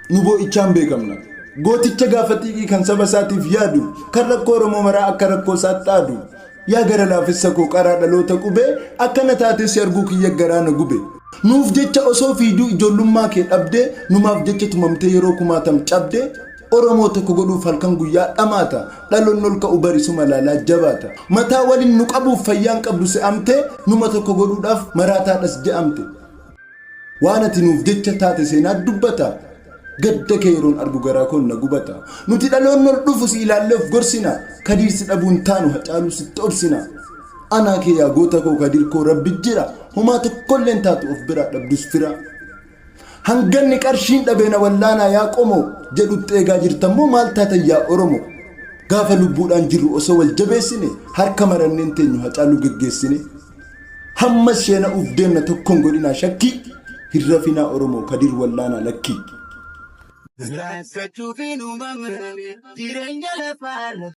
Nubo ichaan beekamna. Gooticha gaafatii kan saba isaatiif yaadu kan rakkoo Oromoo maraa akka rakkoo isaatti dhaadu. Yaa gara laafessa koo qaraa dhaloota qubee akkana taates arguu kiyya garaana gube. Nuuf jecha osoo fiiduu ijoollummaa kee dhabdee numaaf jecha tumamtee yeroo kumaatam cabdee Oromoo tokko godhuuf halkan guyyaa dhamaata dhaloonni ol ka'u barisu malaalaa jabaata. Mataa waliin nu qabuuf fayyaan qabdu se'amtee numa tokko godhuudhaaf maraataadhas je'amte. Waan ati nuuf jecha taate seenaa dubbata. Gadda kee yeroon argu garaa koon na gubata. Nuti dhaloonni ol dhufu si ilaalleef gorsina. Kadiirsi dhabuun taanu hacaaluu sitti obsina. Anaa kee yaa goota koo Kadiir koo rabbi jira. Homaa tokkolleen taatu of biraa dhabdus fira. Hanganni qarshiin dhabeena wallaanaa yaa qomoo jedhutti eegaa jirtammoo maal taatan yaa Oromoo. Gaafa lubbuudhaan jirru osoo wal jabeessine harka maranneen teenyu hacaaluu geggeessine. Hammas sheena uf deemna tokkoon godhinaa shakkii hirrafinaa Oromoo Kadiir wallaanaa lakkii.